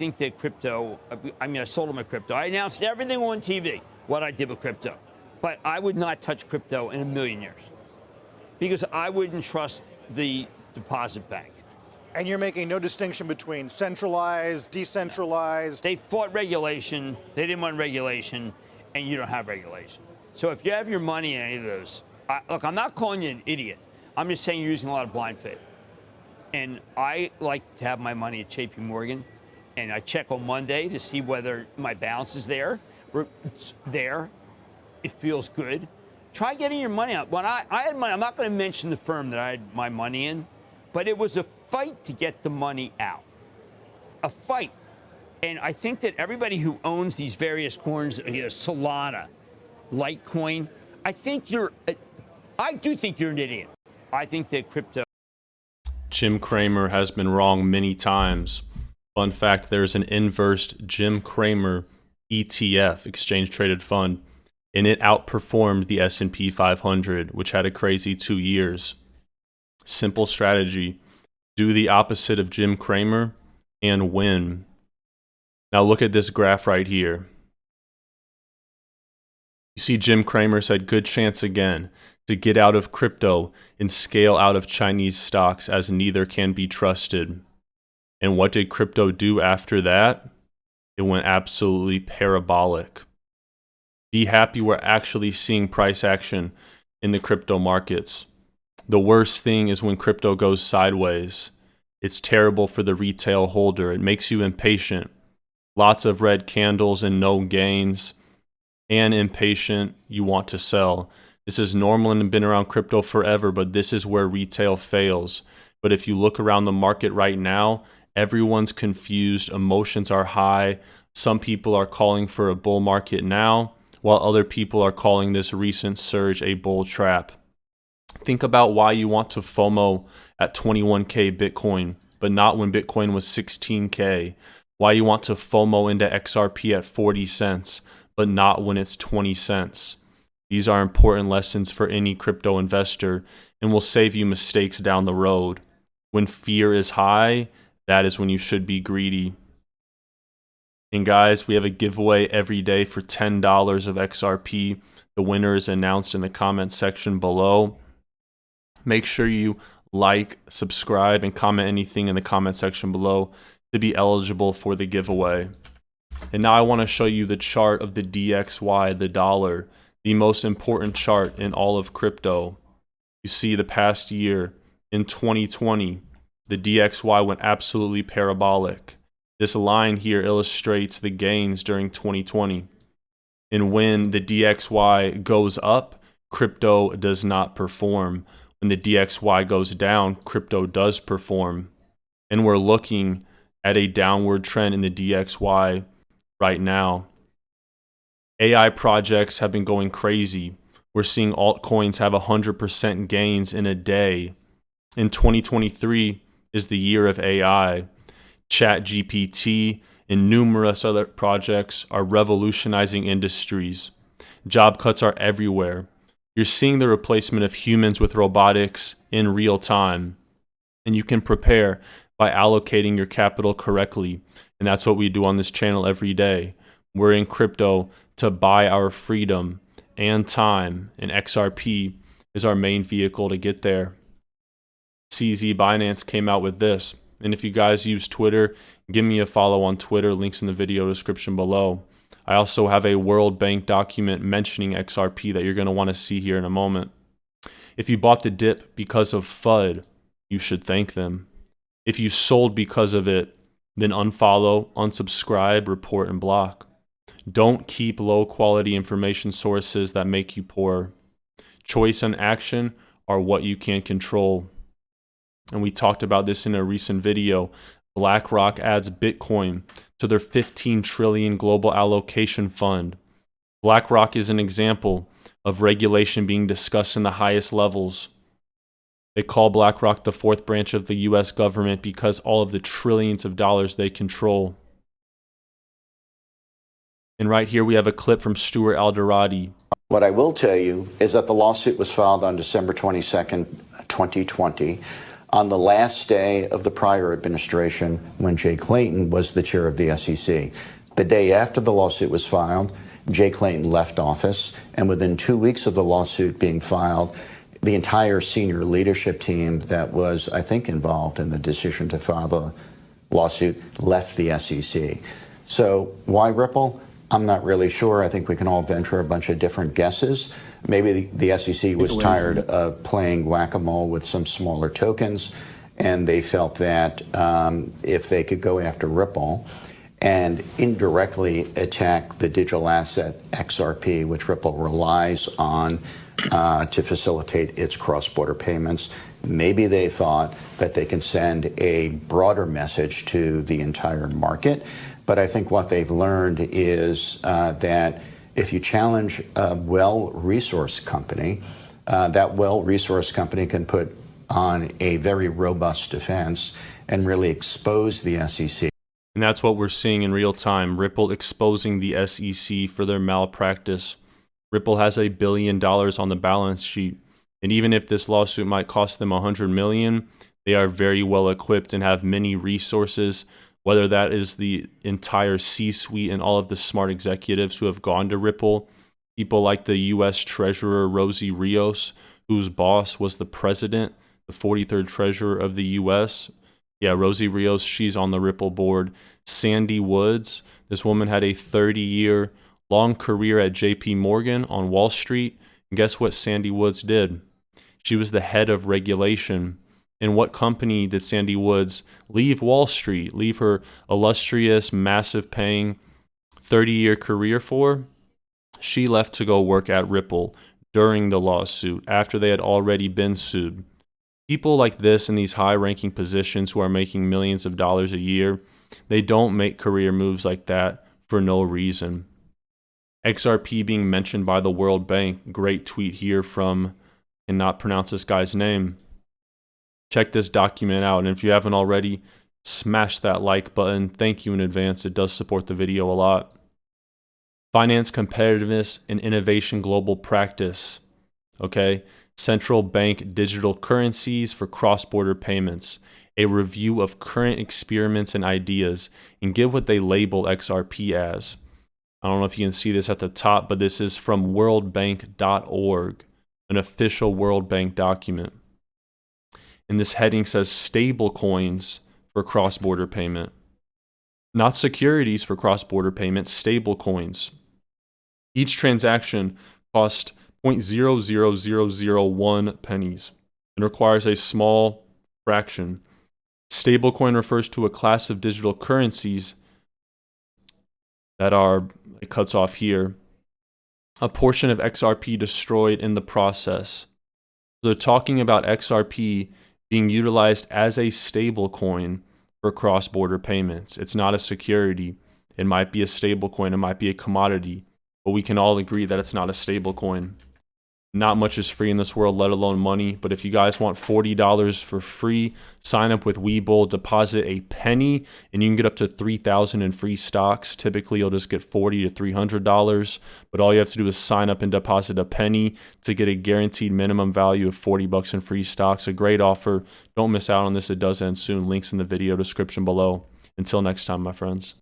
think that crypto, I mean, I sold my crypto. I announced everything on TV, what I did with crypto. But I would not touch crypto in a million years because I wouldn't trust the deposit bank. And you're making no distinction between centralized, decentralized. They fought regulation. They didn't want regulation, and you don't have regulation. So if you have your money in any of those, look, I'm not calling you an idiot. I'm just saying you're using a lot of blind faith. And I like to have my money at JP Morgan, and I check on Monday to see whether my balance is there. It's there. It feels good. Try getting your money out. When I had money, I'm not going to mention the firm that I had my money in, but it was a fight to get the money out. A fight. And I think that everybody who owns these various coins, Solana, Litecoin, I do think you're an idiot. I think that crypto. Jim Cramer has been wrong many times. Fun fact, there's an inversed Jim Cramer ETF, exchange traded fund, and it outperformed the S&P 500, which had a crazy 2 years. Simple strategy. Do the opposite of Jim Cramer and win. Now look at this graph right here. You see Jim Cramer said good chance again to get out of crypto and scale out of Chinese stocks as neither can be trusted. And what did crypto do after that? It went absolutely parabolic. Be happy we're actually seeing price action in the crypto markets. The worst thing is when crypto goes sideways. It's terrible for the retail holder. It makes you impatient. Lots of red candles and no gains. And impatient, you want to sell. This is normal and been around crypto forever, but this is where retail fails. But if you look around the market right now, everyone's confused. Emotions are high. Some people are calling for a bull market now, while other people are calling this recent surge a bull trap. Think about why you want to FOMO at 21K Bitcoin, but not when Bitcoin was 16K. Why you want to FOMO into XRP at 40 cents, but not when it's 20 cents. These are important lessons for any crypto investor and will save you mistakes down the road. When fear is high, that is when you should be greedy. And guys, we have a giveaway every day for $10 of XRP. The winner is announced in the comment section below. Make sure you like, subscribe, and comment anything in the comment section below to be eligible for the giveaway. And now I want to show you the chart of the DXY, the dollar, the most important chart in all of crypto. You see the past year, in 2020, the DXY went absolutely parabolic. This line here illustrates the gains during 2020. And when the DXY goes up, crypto does not perform. When the DXY goes down, crypto does perform. And we're looking at a downward trend in the DXY right now. AI projects have been going crazy. We're seeing altcoins have 100% gains in a day. In 2023 is the year of AI. ChatGPT and numerous other projects are revolutionizing industries. Job cuts are everywhere. You're seeing the replacement of humans with robotics in real time. And you can prepare by allocating your capital correctly. And that's what we do on this channel every day. We're in crypto to buy our freedom and time, and XRP is our main vehicle to get there. CZ Binance came out with this. And if you guys use Twitter, give me a follow on Twitter. Links in the video description below. I also have a World Bank document mentioning XRP that you're going to want to see here in a moment. If you bought the dip because of FUD, you should thank them. If you sold because of it, then unfollow, unsubscribe, report, and block. Don't keep low quality information sources that make you poor. Choice and action are what you can control. And we talked about this in a recent video. BlackRock adds Bitcoin to their 15 trillion global allocation fund. BlackRock is an example of regulation being discussed in the highest levels. They call BlackRock the fourth branch of the US government because all of the trillions of dollars they control. And right here we have a clip from Stuart Alderati. What I will tell you is that the lawsuit was filed on December 22nd, 2020. on the last day of the prior administration when Jay Clayton was the chair of the SEC. The day after the lawsuit was filed, Jay Clayton left office, and within 2 weeks of the lawsuit being filed, the entire senior leadership team that was, I think, involved in the decision to file the lawsuit left the SEC. So why Ripple? I'm not really sure. I think we can all venture a bunch of different guesses. Maybe the SEC was tired of playing whack-a-mole with some smaller tokens, and they felt that if they could go after Ripple and indirectly attack the digital asset XRP, which Ripple relies on to facilitate its cross-border payments, maybe they thought that they can send a broader message to the entire market. But I think what they've learned is that if you challenge a well-resourced company, that well-resourced company can put on a very robust defense and really expose the SEC. And that's what we're seeing in real time. Ripple exposing the SEC for their malpractice. Ripple has $1 billion on the balance sheet. And even if this lawsuit might cost them $100 million, they are very well equipped and have many resources, whether that is the entire C-suite and all of the smart executives who have gone to Ripple, people like the U.S. Treasurer Rosie Rios, whose boss was the president, the 43rd Treasurer of the U.S. Yeah, Rosie Rios, she's on the Ripple board. Sandy Woods, this woman had a 30-year long career at JP Morgan on Wall Street. And guess what Sandy Woods did? She was the head of regulation. And what company did Sandy Woods leave Wall Street, leave her illustrious, massive paying 30-year career for? She left to go work at Ripple during the lawsuit after they had already been sued. People like this in these high-ranking positions who are making millions of dollars a year, they don't make career moves like that for no reason. XRP being mentioned by the World Bank. Great tweet here from, cannot pronounce this guy's name. Check this document out, and if you haven't already, smash that like button. Thank you in advance. It does support the video a lot. Finance competitiveness and innovation global practice. Okay. Central bank digital currencies for cross-border payments. A review of current experiments and ideas, and get what they label XRP as. I don't know if you can see this at the top, but this is from worldbank.org, an official World Bank document. And this heading says stablecoins for cross-border payment. Not securities for cross-border payment, stablecoins. Each transaction costs 0.00001 pennies and requires a small fraction. Stablecoin refers to a class of digital currencies that are, it cuts off here, a portion of XRP destroyed in the process. They're talking about XRP being utilized as a stablecoin for cross-border payments. It's not a security. It might be a stablecoin. It might be a commodity. But we can all agree that it's not a stablecoin. Not much is free in this world, let alone money. But if you guys want $40 for free, sign up with Webull, deposit a penny, and you can get up to $3,000 in free stocks. Typically, you'll just get $40 to $300. But all you have to do is sign up and deposit a penny to get a guaranteed minimum value of $40 in free stocks. A great offer. Don't miss out on this. It does end soon. Links in the video description below. Until next time, my friends.